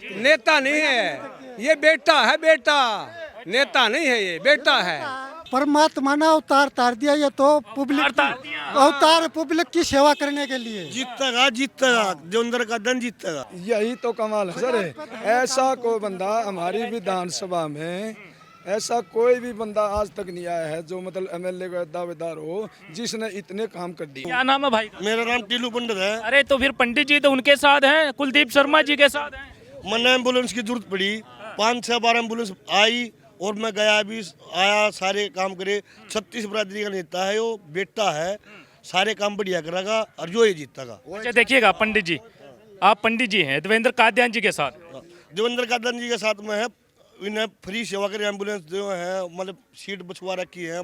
नेता नहीं है, ये बेटा है, बेटा नेता नहीं है, ये बेटा है। परमात्मा ने अवतार तार दिया, ये तो पब्लिक अवतार पब्लिक की सेवा करने के लिए। जीतेगा जीतेगा, देवेंद्र का दन जीतेगा। यही तो कमाल है सर। ऐसा कोई बंदा हमारी विधानसभा में, ऐसा कोई भी बंदा आज तक नहीं आया है जो मतलब एमएलए का दावेदार हो जिसने इतने काम कर दिए। क्या नाम है भाई का? मेरा नाम टीलू पंडित है। अरे तो फिर पंडित जी तो उनके साथ हैं, कुलदीप शर्मा जी के साथ हैं। मैंने एम्बुलेंस की जरूरत पड़ी, 5 से 12 एम्बुलेंस आई और मैं गया, अभी आया, सारे काम करे। 36 बरादरी का नेता है, वो बेटा है, सारे काम बढ़िया करेगा और जो ही जीतेगा। अच्छा देखिएगा पंडित जी, आप पंडित जी हैं देवेंद्र कादियान जी के साथ। देवेंद्र का दन जी के साथ में है, इन्हें फ्री सेवा करे, एम्बुलेंस जो है मतलब सीट बचवा रखी है,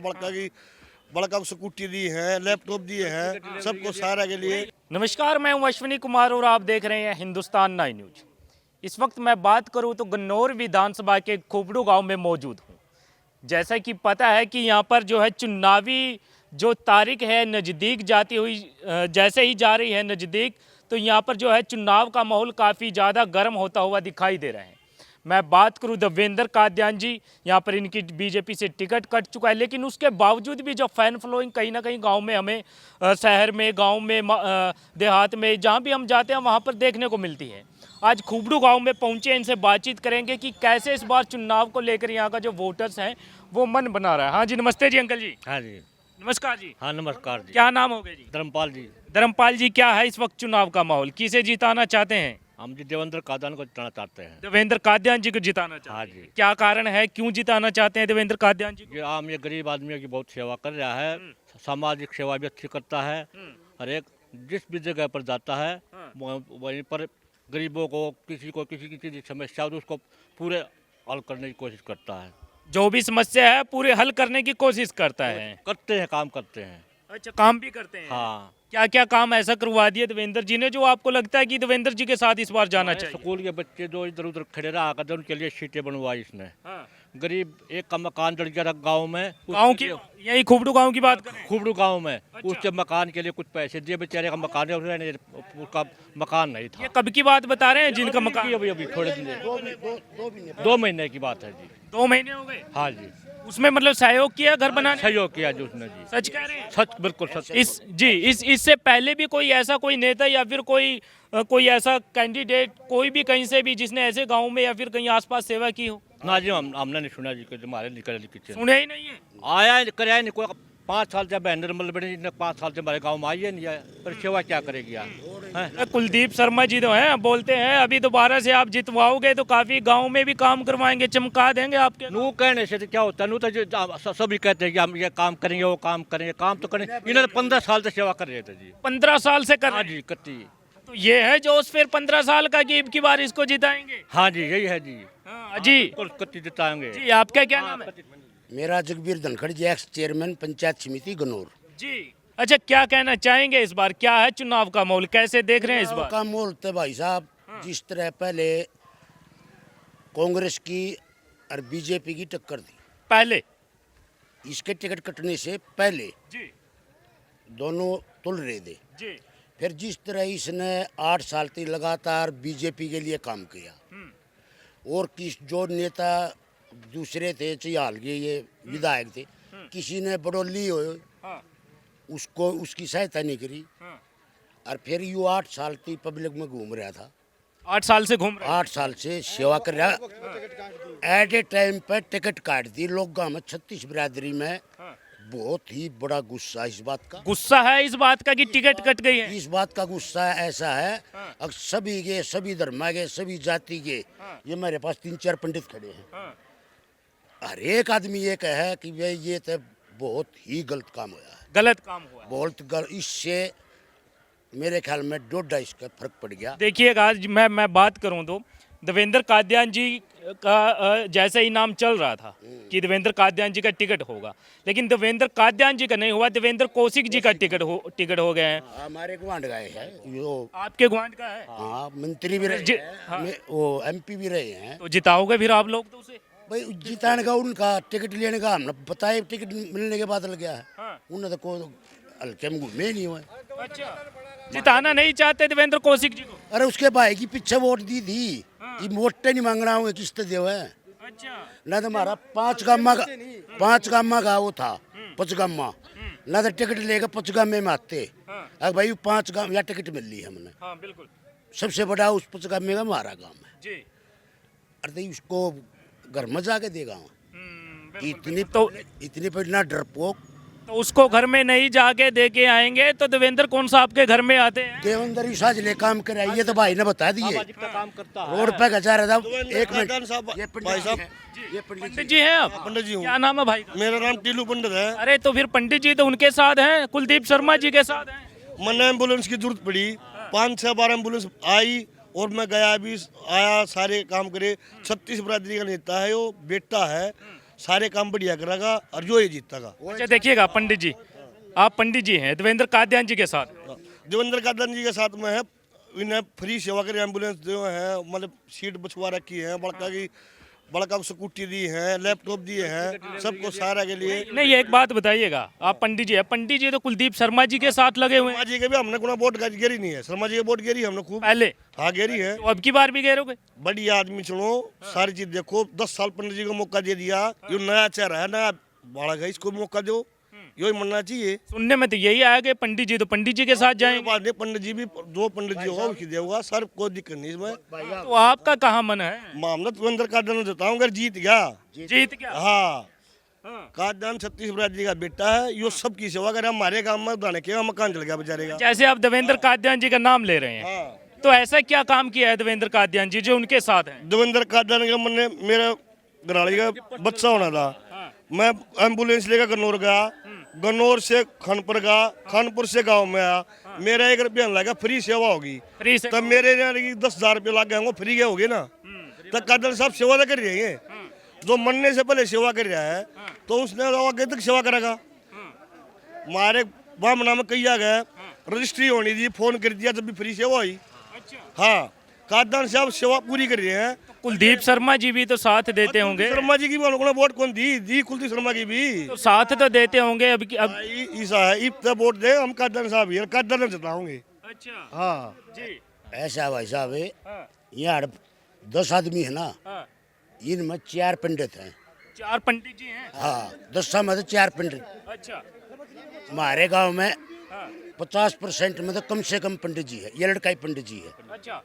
बड़का स्कूटी दी है, लैपटॉप दिए हैं, सबको सहारा के लिए। नमस्कार, मैं हूं अश्विनी कुमार और आप देख रहे हैं हिंदुस्तान 9 न्यूज। इस वक्त मैं बात करूं तो गन्नौर विधानसभा के खोपड़ू गांव में मौजूद हूं। जैसा कि पता है कि यहां पर जो है चुनावी जो तारीख है नज़दीक जाती हुई, जैसे ही जा रही है नज़दीक, तो यहां पर जो है चुनाव का माहौल काफ़ी ज़्यादा गर्म होता हुआ दिखाई दे रहा है। मैं बात करूं देवेंद्र कादियान जी, यहाँ पर इनकी बीजेपी से टिकट कट चुका है, लेकिन उसके बावजूद भी जो फैन फॉलोइंग कहीं ना कहीं गांव में हमें, शहर में, गांव में, देहात में, जहां भी हम जाते हैं वहां पर देखने को मिलती है। आज खूबड़ू गांव में पहुंचे, इनसे बातचीत करेंगे कि कैसे इस बार चुनाव को लेकर यहाँ का जो वोटर्स हैं वो मन बना रहा है। हाँ जी, नमस्ते जी अंकल जी। हाँ जी, नमस्कार जी। हाँ नमस्कार जी। क्या नाम हो गए जी? धर्मपाल जी। धर्मपाल जी, क्या है इस वक्त चुनाव का माहौल, किसे जिताना चाहते हैं? हम जी देवेंद्र कादियान को जिताना चाहते हैं। देवेंद्र कादियान जी को जिताना चाहते हैं। हाँ जी। क्या कारण है, क्यों जिताना चाहते हैं देवेंद्र कादियान जी को? ये आम ये गरीब आदमियों की बहुत सेवा कर रहा है, सामाजिक सेवा भी अच्छी करता है। हर एक जिस भी जगह पर जाता है वहीं पर गरीबों को, किसी की चीज़ की समस्या हो तो उसको पूरे हल करने की कोशिश करता है। जो भी समस्या है पूरे हल करने की कोशिश करता है। करते हैं, काम करते हैं। अच्छा, काम भी करते हैं। हाँ। क्या क्या काम ऐसा करवा दिया देवेंद्र जी ने जो आपको लगता है कि देवेंद्र जी के साथ इस बार जाना चाहिए? स्कूल के बच्चे जो इधर उधर खड़े रहा करते उनके लिए सीटें बनवाई इसने। गरीब एक का मकान जड़ गया गाँव में, गाँव की, यही खूबड़ू गाँव की बात करें? खूबड़ू गाँव में। अच्छा। उसके मकान के लिए कुछ पैसे दिए, बेचारे का मकान है, उसका मकान नहीं था। ये कब की बात बता रहे हैं जिनका मकान? अभी थोड़े दिन, 2 महीने की बात है जी। 2 महीने हो गए? हाँ जी। उसमें मतलब सहयोग किया घर बनाने? सहयोग किया जी उसने जी। सच कह रहे हैं? सच, बिल्कुल सच। इससे पहले भी कोई ऐसा कोई नेता या फिर कोई ऐसा कैंडिडेट, कोई भी कहीं से भी जिसने ऐसे गाँव में या फिर कहीं आसपास सेवा की हो? ना जी, हमने नहीं सुना जी कि हमारे निकल किचन सुने ही नहीं है। आया कराया नहीं कोई। 5 साल से बहन निर्मल बड़ी 5 साल से हमारे गाँव में आई है नहीं है, पर सेवा क्या करेगी यार? कुलदीप शर्मा जी तो हैं, बोलते हैं अभी दोबारा से आप जितवाओगे तो काफी गांव में भी काम करवाएंगे, चमका देंगे आपके। नू कहने से तो क्या होता है, नू तो सभी कहते हैं कि हम ये काम करेंगे, वो काम करेंगे, काम तो करेंगे। इन्होंने 15 साल से सेवा कर रहे थे जी। 15 साल से कर रहे हाँ हैं? जी, करती। तो ये है जोश फिर 15 साल का कि अब की बार इसको जिताएंगे। हाँ जी, यही है जी। हाँ जी। कत्ती जिताएंगे जी, आपका क्या नाम है? मेरा जगबीर धनखड़ जी, एक्स चेयरमैन पंचायत समिति गन्नौर जी। अच्छा, क्या कहना चाहेंगे इस बार, क्या है चुनाव का माहौल, कैसे देख रहे हैं इस बार? का माहौल तो भाई साहब जिस तरह पहले कांग्रेस की और बीजेपी की टक्कर थी, पहले इसके टिकट कटने से पहले जी दोनों तुल रहे थे। जी फिर जिस तरह इसने 8 साल तक लगातार बीजेपी के लिए काम किया, और किस जो नेता दूसरे थे, चियाल के ये विधायक थे, किसी ने बड़ोली हो उसको उसकी सहायता नहीं करी। और फिर यू 8 साल तक पब्लिक में घूम रहा था। 8 साल से घूम रहे 8 साल से सेवा कर रहा। एट ए टाइम पर टिकट काट दी लोग गाँव में। 36 बिरादरी में बहुत ही बड़ा गुस्सा इस बात का। गुस्सा है इस बात का कि टिकट कट गई है? इस बात का गुस्सा ऐसा है, अब सभी के, सभी धर्म के, सभी जाति के, ये मेरे पास 3-4 पंडित खड़े हैं। हर एक आदमी ये कहे कि भाई ये तो बहुत ही गलत काम हुआ है। गलत काम हुआ है। बहुत इससे मेरे ख्याल में 1.5 इसका फर्क पड़ गया। देखिएगा, मैं बात करूं तो देवेंद्र कादियान जी का जैसे ही नाम चल रहा था कि देवेंद्र कादियान जी का टिकट होगा, लेकिन देवेंद्र कादियान जी का नहीं हुआ, देवेंद्र कौशिक जी का टिकट हो गए हैं। हमारे गुआंढ गए हैं, वो आपके गुआंढ का है? हाँ, मंत्री भी रहे हैं, वो MP भी रहे हैं। तो जिताओगे फिर आप लोग तो उसे? भाई जिताने का उनका टिकट लेने का हमने बताया, टिकट मिलने के बाद लग गया है। उन्हें तो कोई हल्के में घूमे नहीं हुए। अच्छा, जिताना नहीं चाहते देवेंद्र कौशिक जी को? अरे उसके भाई की पीछे वोट दी थी, ये मोटे नहीं मांगना होंगे किस्त देव है अच्छा ना तो हमारा पाँच गामा का वो था पचगामा ना तो टिकट लेकर पचगामे में आते अब भाई 5 गाम या टिकट मिल ली हमने हाँ बिल्कुल सबसे बड़ा उस पचगामे का हमारा गांव है जी अरे उसको घर में जाके देगा इतनी तो- इतनी पर ना डरपोक तो उसको घर में नहीं जाके दे के आएंगे तो देवेंद्र कौन सा आपके घर में आते हैं देवेंद्र ही साजले काम कराइए तो भाई ने बता दिए सामाजिक का काम करता है। रोड पे गजा रहा था एक खानदान मिनट साहब, ये भाई पंडित साहब, जी हैं, ये पंडित पंडित जी हैं आप पंडित जी हूँ। क्या नाम है भाई का? मेरा नाम टीलू पंडित है। अरे तो फिर पंडित जी तो उनके साथ हैं कुलदीप शर्मा जी के साथ हैं मैंने एम्बुलेंस की जरूरत पड़ी 5 से 12 एम्बुलेंस आई और मैं गया अभी आया सारे काम करे 36 बरादरी का नेता है वो बेटा है सारे काम बढ़िया करेगा और जो ये जीतेगा। अच्छा देखिएगा पंडित जी आप पंडित जी हैं देवेंद्र कादियान जी के साथ देवेंद्र कादन जी के साथ में है इन्हें फ्री सेवा करे एम्बुलेंस जो है मतलब सीट बछवा रखी है बड़का को स्कूटी दी है लैपटॉप दिए हैं सबको सारा के लिए। नहीं एक बात बताइएगा आप पंडित जी हैं पंडित जी तो कुलदीप शर्मा जी के साथ लगे हुए हैं शर्मा जी के भी हमने कोई वोट गेरी नहीं है। शर्मा जी के वोट गेरी हमने खूब पहले हाँ गेरी है। तो अब की बार भी गए रहोगे बड़ी आदमी चुनो सारी चीज देखो 10 साल पंडित जी को मौका दे दिया ये नया चेहरा है नया बालक है इसको भी मौका दो यही मनना चाहिए। सुनने में तो यही आया कि पंडित जी तो पंडित जी के साथ जाएंगे बाद में पंडित जी भी जो पंडित जी होगा उसकी देगा सर कोई दिक्कत नहीं इसमें। तो आपका कहाँ मन है मामला देवेंद्र कादन देता हूँ अगर जीत गया जीत क्या हाँ कादन 36 बरादरी का बेटा है यो सबकी सेवा करे हमारे गाँव में उदाने के मकान चल गया बेचारे का। जैसे आप देवेंद्र कादियान जी का नाम ले रहे हैं हाँ तो ऐसा क्या काम किया है देवेंद्र कादियान जी जो उनके साथ हैं देवेंद्र कादन का मैंने मेरा घराड़ी का बच्चा होना था मैं एम्बुलेंस लेकर गन्नौर गया गन्नौर से खानपुर गया खानपुर से गांव में आया मेरा 1 रुपया लगा फ्री सेवा होगी फ्री से तब मेरे यहाँ 10,000 रुपये लग गए वो फ्री के हो गए ना तो कादन साहब सेवा तो कर रहे हैं जो मरने से पहले सेवा कर रहा है तो उसने आगे तक सेवा करेगा। हमारे बामना में कही आ गए रजिस्ट्री होनी थी फोन कर दिया जब भी फ्री सेवा हुई। हाँ कादन साहब सेवा पूरी कर रहे हैं। कुलदीप शर्मा जी भी तो साथ देते होंगे शर्मा जी की भी उन्होंने वोट कौन दी कुलदीप शर्मा की भी तो साथ तो देते होंगे अब ईसा है इतना वोट दे हम कादन साहब ही कादन जिताओगे। अच्छा हाँ जी ऐसा भाई साहब है यहाँ 10 आदमी है ना इनमें 4 पंडित हैं 4 पंडित जी हैं हाँ 10 में तो 4 पंडित अच्छा हमारे गांव में 50% में तो कम से कम पंडित जी है ये लड़का ही पंडित जी है अच्छा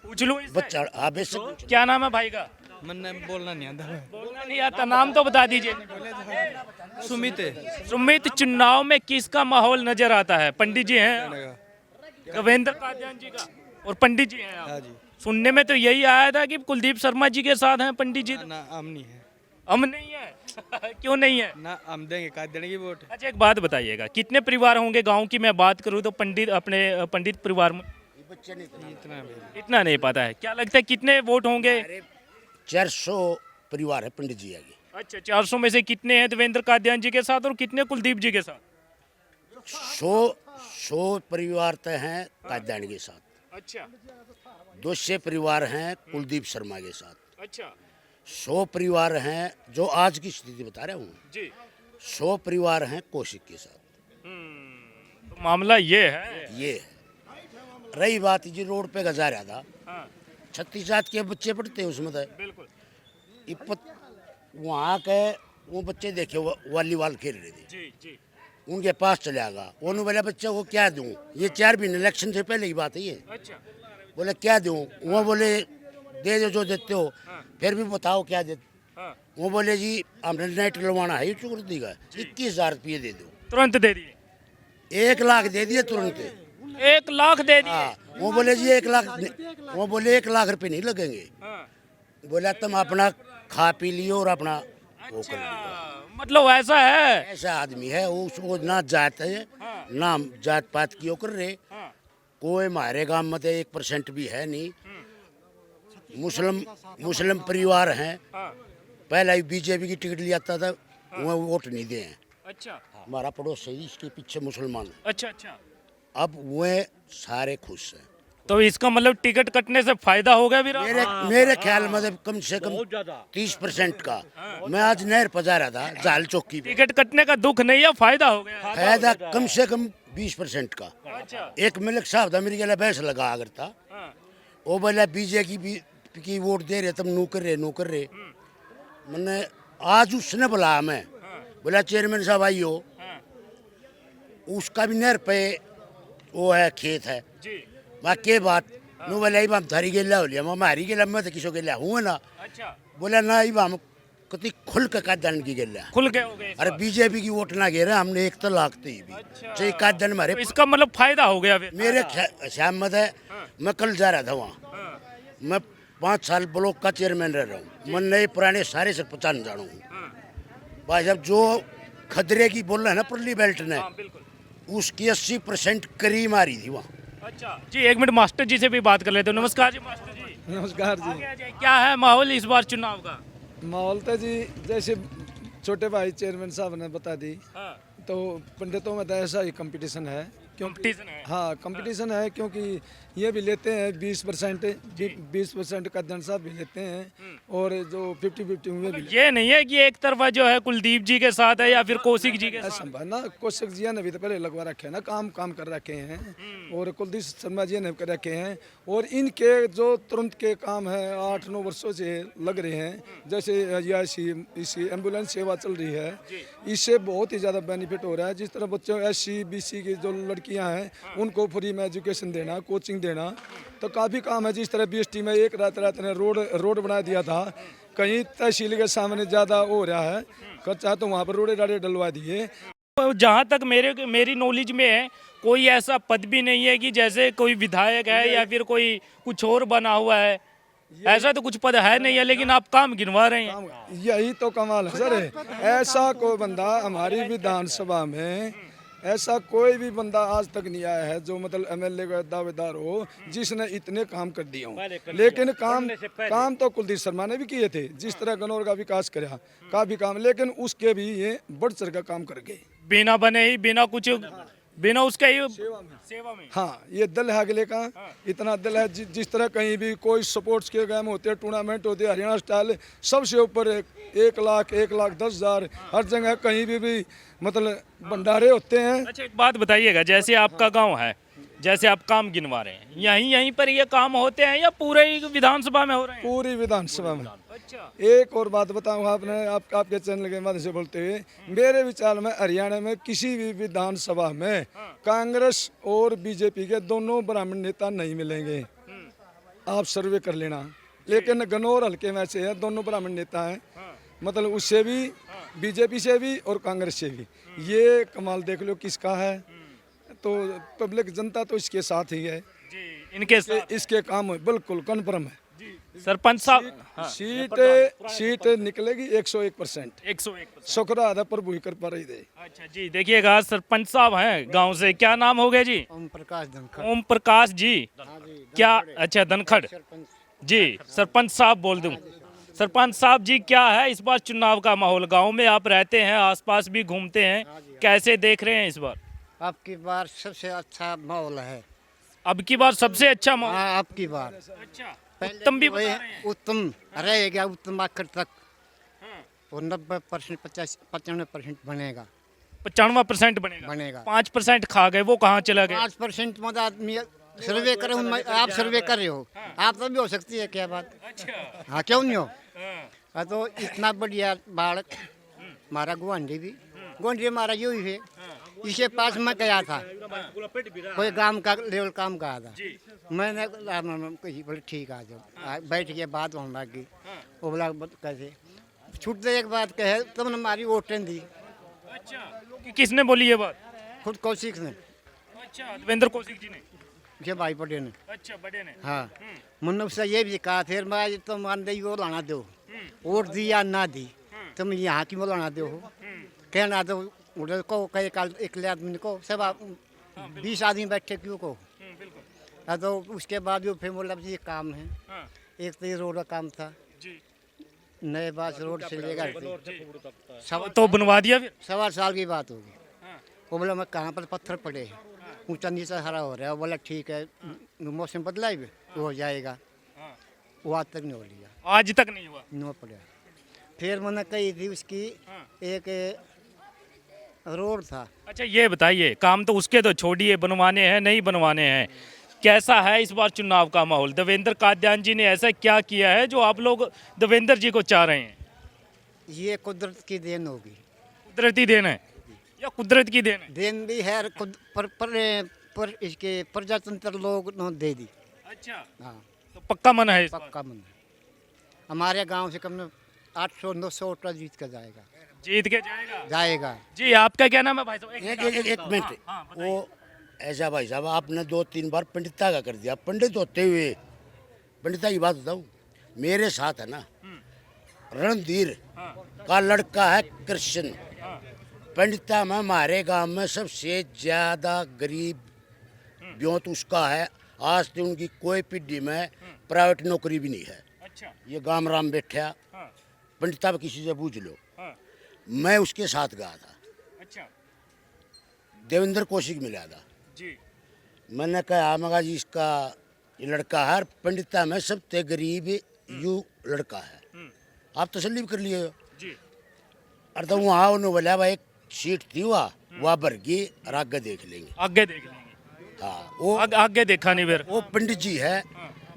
पूछ लो इससे। बच्चा हाँ बेशक क्या नाम है भाई का मैंने बोलना नहीं आता बोलना नहीं आता नाम तो बता दीजिए सुमित सुमित चुनाव में किसका माहौल नजर आता है पंडित जी हैं देवेंद्र कादियान जी का और पंडित जी हैं आप। हाँ जी सुनने में तो यही आया था कि कुलदीप शर्मा जी के साथ हैं पंडित जी ना हम नहीं है हम नहीं है क्यों नहीं है ना हम देंगे का देने की वोट अच्छा एक बात बताइएगा कितने परिवार होंगे गांव की मैं बात करूं तो पंडित अपने पंडित परिवार में इतना भी इतना नहीं पता है क्या लगता है कितने वोट होंगे 400 परिवार है पंडित जी आगे अच्छा 400 में से कितने हैं देवेंद्र कादियान जी के साथ और कितने कुलदीप जी के साथ 100 परिवार तो हैं कादयान के साथ अच्छा 200 परिवार हैं कुलदीप शर्मा के साथ अच्छा 100 परिवार हैं जो आज की स्थिति बता रहा हूँ जी 100 परिवार हैं कौशिक के साथ तो मामला ये है ये है रही बात जी रोड पे गजा रहा था हाँ 36 जात के बच्चे पढ़ते हैं उसमें तो बिल्कुल वहाँ के वो बच्चे देखे वॉलीबॉल खेल रहे थे जी जी उनके पास चला गया उन्होंने बोला बच्चा को क्या दूं ये 4 महीने इलेक्शन से पहले की बात है ये अच्छा बोले क्या दूं वो बोले दे दो जो देते हो फिर भी बताओ क्या दे हाँ वो बोले जी हमने नेट लगवाना है सिक्योरिटी का 21,000 रुपये दे दो तुरंत दे दिए 1 लाख दे दिए तुरंत 1 लाख दे दिए हाँ वो बोले जी 1 लाख वो बोले 1 लाख रुपये नहीं लगेंगे हाँ बोला तुम अपना खा पी लियो और अपना वो कर लियो मतलब ऐसा है ऐसा आदमी है वो उसको ना जात है ना जात पात की वो कर रहे कोई हमारे गांव में तो 1% भी है नहीं मुस्लिम परिवार हैं पहले ही बीजेपी की टिकट लिया था वो वोट नहीं दे हैं अच्छा हमारा पड़ोस है इसके पीछे मुसलमान है। अच्छा अच्छा अब वो सारे खुश हैं तो इसका मतलब टिकट कटने से फायदा होगा भी मेरे ख्याल में तो कम से कम बहुत ज्यादा 30% का मैं आज नहर पजा रहा था जाल चौकी पे टिकट कटने का दुख नहीं है फायदा हो गया फायदा कम से कम 20% का अच्छा एक मिल्क साहब था मेरी गला बैस लगा करता वो बोला बीजेपी की वोट दे रहे, तुम नू कर रहे। मैंने आज उसने बुलाया, मैं बोला चेयरमैन साहब आइयो, उसका भी नहर पे वो है, खेत है। बाकी बात नु बोला हम थारी गेला हो लिया, मैं हारी गेला, मैं तो किसो गेला हूँ ना। अच्छा, बोला ना हम कति खुल के कादन की गेला। खुल के हो गए। अरे बीजेपी की वोट ना घेरा हमने, एक तो लागते ही भी चाहिए कादन मारे। तो इसका मतलब फायदा हो गया फिर। मेरे सहमत है। मैं कल जा रहा था वहाँ, मैं 5 साल ब्लॉक का चेयरमैन रह रहा हूँ, मैं नए पुराने सारे से पहचान जानू हूँ। भाई साहब जो खदरे की बोल रहे हैं ना परली बेल्ट ने, उसकी 80% करी मारी थी वहाँ। अच्छा जी, एक मिनट मास्टर जी से भी बात कर लेते हो। नमस्कार जी मास्टर जी। नमस्कार जी। आगे आ जाइए। क्या है माहौल इस बार चुनाव का? माहौल तो जी जैसे छोटे भाई चेयरमैन साहब ने बता दी, हाँ, तो पंडितों में तो ऐसा ही कंपटीशन है। कंपटीशन है। हाँ कंपटीशन है, क्योंकि ये भी लेते हैं 20% का जन साहब भी लेते हैं, और जो 50-50 में भी ये नहीं है कि एक तरफा जो है कुलदीप जी के साथ है या फिर कौशिक जी के साथ। संभव ना। कौशिक जी ने भी तो पहले लगवा रखे हैं ना, काम कर रखे हैं, और कुलदीप शर्मा जी ने कर रखे हैं, और इनके जो तुरंत के काम है 8-9 वर्षों से लग रहे हैं। जैसे इसी एम्बुलेंस सेवा चल रही है, इससे बहुत ही ज़्यादा बेनिफिट हो रहा है। जिस तरह बच्चों SC BC की जो लड़कियां हैं उनको फ्री में एजुकेशन देना, कोचिंग देना, तो काफ़ी काम है। जिस तरह BST में एक रात ने रोड बना दिया था, कहीं तहसील के सामने ज़्यादा हो रहा है खर्चा, तो वहाँ पर रोडे डाडे डलवा दिए। जहाँ तक मेरी नॉलेज में है, कोई ऐसा पद भी नहीं है कि जैसे कोई विधायक है या फिर कोई कुछ और बना हुआ है, ऐसा तो कुछ पद है नहीं है, लेकिन आप काम गिनवा रहे हैं। यही तो कमाल है सर। ऐसा कोई बंदा हमारी विधानसभा में, ऐसा कोई भी बंदा आज तक नहीं आया है जो मतलब MLA का दावेदार हो जिसने इतने काम कर दिए हों। लेकिन काम तो कुलदीप शर्मा ने भी किए थे, जिस तरह गनौर का विकास कराया, काफी काम, लेकिन उसके भी ये बढ़ चढ़ का काम कर गए, बिना बने ही, बिना उसके ही सेवा में। हाँ ये दल है अगले का, इतना दल है। जिस तरह कहीं भी कोई स्पोर्ट्स के गेम होते हैं, टूर्नामेंट होते हैं, हरियाणा स्टाइल सबसे ऊपर 1 लाख 1,10,000 हर जगह कहीं भी मतलब भंडारे होते हैं। अच्छा एक बात बताइएगा, जैसे आपका गांव है, जैसे आप काम गिनवा रहे हैं, यहीं पर ये काम होते हैं या पूरे ही विधानसभा में हो रहे हैं? पूरी विधानसभा में। अच्छा, एक और बात बताऊं आपने, आपके चैनल के माध्यम से बोलते हुए, मेरे विचार में हरियाणा में किसी भी विधानसभा में कांग्रेस और बीजेपी के दोनों ब्राह्मण नेता नहीं मिलेंगे। आप सर्वे कर लेना। लेकिन गनौर हल्के में से है, दोनों ब्राह्मण नेता हैं, मतलब उससे भी, बीजेपी से भी और कांग्रेस से भी। ये कमाल देख लो किसका है, तो पब्लिक जनता तो इसके साथ ही है जी, इनके साथ इसके काम बिल्कुल कन्फर्म है। सरपंच साहब, सीट निकलेगी 101%। 101%। शुक्र अदा प्रभु ही कर पा रही दे। अच्छा जी, देखिएगा सरपंच साहब हैं गांव से, क्या नाम हो गया जी? ओम प्रकाश धनखड़। ओम प्रकाश जी। क्या? अच्छा धनखड़ जी। सरपंच साहब बोल दूं। सरपंच साहब जी, क्या है इस बार चुनाव का माहौल? गांव में आप रहते हैं, आसपास भी घूमते हैं, कैसे देख रहे हैं इस बार? अब की बार सबसे अच्छा माहौल है। अब की बार सबसे अच्छा माहौल? हाँ अब की बार अच्छा, पहले उत्तम भी वही बता रहे हैं। उत्तम रहेगा, उत्तम आखिर तक, और 90% 95% बनेगा। 95% बनेगा। 5% खा गए, वो कहाँ चला गया? 5% मत आदमी सर्वे करे, आप सर्वे कर रहे हो, आप तो भी हो सकती है क्या बात? अच्छा, हाँ क्यों नहीं हो? हाँ तो इतना बढ़िया बाढ़ हमारा गुआंढी हमारा यू ही है। इसके पास मैं गया था, कोई काम का लेवल काम कहा था, मैंने कही बोले ठीक आ जाओ, बैठ के बात होने लगी। वो बोला कैसे छूटते एक बात कहे, तुमने हमारी वोटें दी। अच्छा, किसने बोली ये बात? खुद कौशिक ने। अच्छा, देवेंद्र कौशिक जी ने? के भाई पटेल ने। अच्छा, बड़े ने। हाँ मैंने उससे ये भी कहा, फिर मैं तो मान दे वो लाना दो, वोट दी या ना दी, तुम यहाँ की वो लाना दो, कहना दो उधर को कई काल एक आदमी को सब 20 आदमी बैठे क्यों को। तो उसके बाद जो फिर बोला ये काम है, एक तो ये रोड का काम था, नए बास रोड से लेकर तो बनवा दिया फिर? 1.25 साल की बात होगी। वो बोला मैं कहाँ पर पत्थर पड़े हैं, ऊंचा नीचा हरा हो रहा है। वो बोला ठीक है, मौसम बदला भी वो हो जाएगा। वो आज तक नहीं हो लिया, आज तक नहीं हुआ। नहीं पड़ा। फिर मैंने कही थी उसकी एक रोड था। अच्छा ये बताइए, काम तो उसके तो छोड़िए, बनवाने हैं नहीं बनवाने हैं, कैसा है इस बार चुनाव का माहौल? देवेंद्र कादियान जी ने ऐसा क्या किया है जो आप लोग देवेंद्र जी को चाह रहे हैं? ये कुदरत की देन होगी। कुदरती देन है या कुदरत की देन है? देन भी है और पर इसके प्रजातंत्र लोग ने दे दी। अच्छा, हाँ, तो पक्का मन है इस बार? पक्का मन है। हमारे गांव से कम 800-900 वोट जीत कर जाएगा। जीत के जाएगा? जाएगा। जी, आपका क्या नाम है भाई साहब? एक मिनट। वो ऐसा भाई साहब, आपने 2-3 बार पंडिता का कर दिया। पंडित होते हुए पंडिता की बात बताऊं, मेरे साथ है ना रणधीर का लड़का है कृष्ण। पंडिता में हमारे गांव में सबसे ज्यादा गरीब ब्योत उसका है। आज तक उनकी कोई पीढ़ी में प्राइवेट नौकरी भी नहीं है। अच्छा, ये गाम राम बैठा पंडिता में किसी से पूछ लो। मैं उसके साथ गया था, अच्छा देवेंद्र कौशिक मिला था। जी, मैंने कहा मगा जी इसका ये लड़का है पंडिता में सबसे गरीब यू लड़का है, आप तसल्ली भी कर लिए हो। जी, और तो वहाँ उन्होंने बोला भाई एक सीट थी वहाँ भर गई और आगे देख लेंगे। आगे देख लेंगे। हाँ, वो आगे देखा नहीं फिर? वो पंडित जी है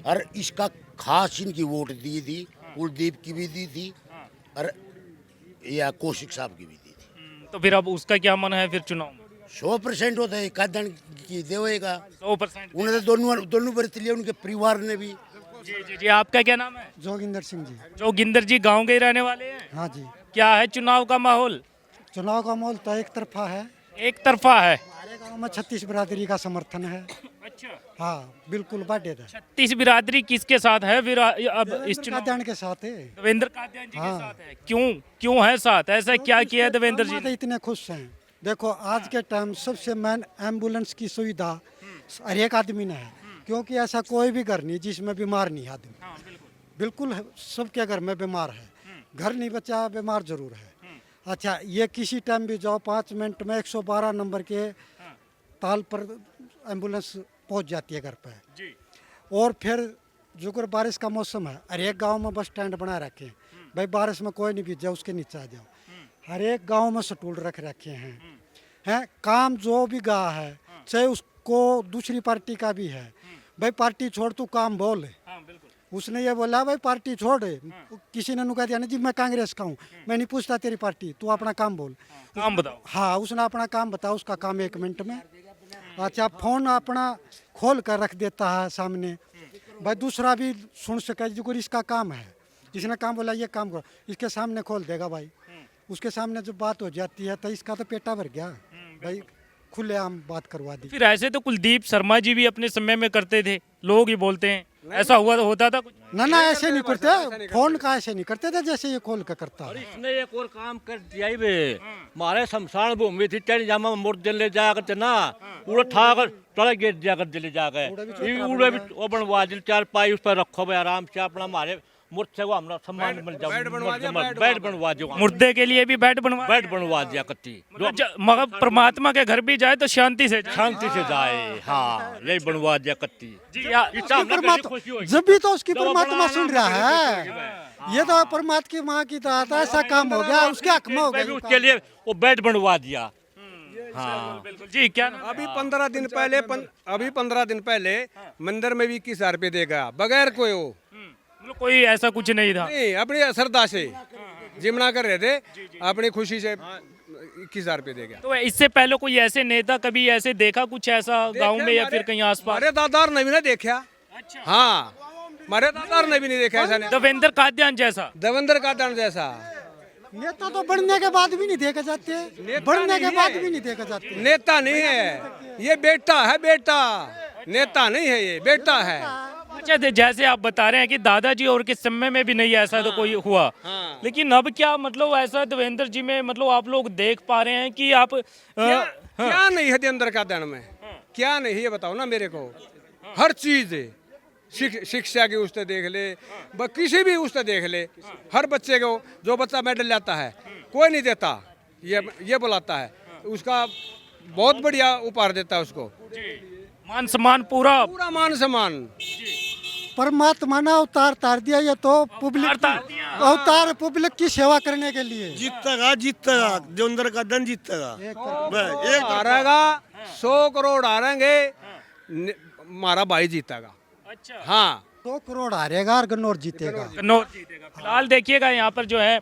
और इसका खास इनकी वोट दी थी, कुलदीप की भी दी थी और या कौशिक साहब की भी दी थी। तो फिर अब उसका क्या मन है फिर चुनाव में? 100% होता है कादन की देवेगा। 100%? उन्होंने दोनों बरत लिया, उनके परिवार ने भी। जी जी जी, आपका क्या नाम है? जोगिंदर सिंह जी। जोगिंदर जी गांव के ही रहने वाले हैं? हाँ जी। क्या है चुनाव का माहौल? चुनाव का माहौल तो एक तरफा है। एक तरफा है? हमारे गांव में 36 बिरादरी का समर्थन है। अच्छा, हाँ, बिल्कुल बाटेद है। 36 बिरादरी किसके साथ है फिर अब इस चुनाव? कादियान के साथ है। देवेंद्र कादियान जी के हाँ। साथ है। क्यों है साथ? ऐसा क्या किया है देवेंद्र जी हम ने? तो इतने खुश हैं। देखो आज के टाइम सबसे मेन एम्बुलेंस की सुविधा हर एक आदमी ने है, क्योंकि ऐसा कोई भी घर नहीं जिसमें बीमार नहीं है आदमी। बिल्कुल सबके घर में बीमार है, घर नहीं बचा बीमार जरूर है। अच्छा, ये किसी टाइम भी जाओ 5 मिनट में 112 नंबर के ताल पर एम्बुलेंस पहुंच जाती है घर पे। जी, और फिर जो अगर बारिश का मौसम है, हर एक गांव में बस स्टैंड बना रखे हैं। भाई बारिश में कोई नहीं भीग जाए, उसके नीचे आ जाओ। हर एक गांव में स्टूल रख रखे हैं। काम जो भी गा है, चाहे उसको दूसरी पार्टी का भी है, भाई पार्टी छोड़ तू काम बोल। उसने ये बोला भाई पार्टी छोड़। किसी ने कह दिया ना जी मैं कांग्रेस का हूँ, मैं नहीं पूछता तेरी पार्टी, तू अपना काम बोल। काम बताओ। हाँ, उसने अपना काम बताया, उसका काम 1 मिनट में। अच्छा, फोन अपना खोल कर रख देता है सामने, भाई दूसरा भी सुन सके जो इसका काम है। जिसने काम बोला ये काम करो, इसके सामने खोल देगा भाई। उसके सामने जब बात हो जाती है तो इसका तो पेटा भर गया भाई, खुलेआम बात करवा दी। फिर ऐसे तो कुलदीप शर्मा जी भी अपने समय में करते थे, लोग ही बोलते हैं। ऐसा हुआ होता था कुछ? ना ऐसे नहीं करते, फोन का ऐसे नहीं करते थे जैसे ये खोल कर करता है। इसने एक और काम कर दिया ही बे, हमारे शमशान भूमि थी चढ़ जामा मुर्दे ले जाया करते ना, उड़ा ठा कर चढ़ा गिर दिया कर दिले जाके उड़े भी वो बनवा दिल 4 पाई उस पर रखो भाई आराम से अपना हमारे मुर्दे को हमरा सम्मान मिल जाओ। बेड बनवा दियो, मुर्दे के लिए भी बेड बनवा दिया कत्ती मगर परमात्मा के घर भी जाए तो शांति से जाए। शांति से जाए। हाँ, ये बनवा दिया कत्ती। जब भी तो उसकी परमात्मा सुन रहा है। ये तो परमात्मा की माँ की तो ऐसा काम हो गया, उसके हक में हो गया। उसके लिए वो बेड बनवा दिया। हाँ जी, क्या अभी 15 दिन पहले मंदिर में भी 21,000 रुपये देगा बगैर कोई हो मतलब कोई ऐसा कुछ नहीं था? नहीं, अपनी श्रद्धा से जिमना कर रहे थे, अपनी खुशी से 21,000 रुपये देगा। तो इससे पहले कोई ऐसे नेता कभी ऐसे देखा कुछ ऐसा गांव में या फिर कहीं आसपास? हमारे दादार ने भी नहीं देखा। हाँ, हमारे दादार ने भी नहीं देखा ऐसा। देवेंद्र कादियान जैसा? देवेंद्र कादियान जैसा नेता तो बढ़ने के बाद भी नहीं देखा जाते, बढ़ने के बाद भी नहीं देखा जाते। नेता नहीं है ये, बेटा है, बेटा नेता नहीं है, ये बेटा है। अच्छा, जैसे आप बता रहे हैं कि दादाजी और के समय में भी नहीं ऐसा तो कोई हुआ, लेकिन अब क्या मतलब ऐसा देवेंद्र जी में मतलब आप लोग देख पा रहे हैं कि आप क्या नहीं है देवेंद्र कादियान में? क्या नहीं है ये बताओ ना मेरे को। हर चीज शिक्षा की उससे देख ले, किसी भी उससे देख ले, हर बच्चे को जो बच्चा मेडल लाता है कोई नहीं देता, ये बुलाता है, उसका बहुत बढ़िया उपहार देता है उसको। मान सम्मान पूरा मान सम्मान। परमात्मा ने अवतार तार दिया, ये तो पब्लिक अवतार पब्लिक की सेवा करने के लिए। जीतेगा देवेंद्र कादियान जीतेगा। हारेगा 100 करोड़ हारेंगे, हमारा भाई जीतेगा। अच्छा, हाँ 2 करोड़ हारेगा और गन्नौर जीतेगा। कन्नौज जीतेगा। फिलहाल देखिएगा यहाँ पर जो है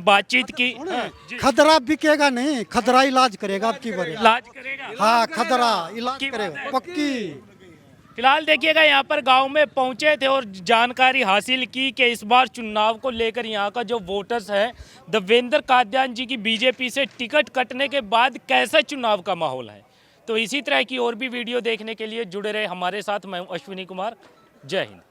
बातचीत की, हाँ, जी, खदरा बिकेगा नहीं, खदरा इलाज करेगा आपकी बारी। इलाज करेगा। हाँ खदरा इलाज पक्की बात करेगा है। पक्की। फिलहाल देखिएगा यहाँ पर गांव में पहुंचे थे और जानकारी हासिल की कि इस बार चुनाव को लेकर यहाँ का जो वोटर्स है देवेंद्र कादियान जी की बीजेपी से टिकट कटने के बाद कैसा चुनाव का माहौल है। तो इसी तरह की और भी वीडियो देखने के लिए जुड़े रहे हमारे साथ। मैं हूं अश्विनी कुमार। जय हिंद।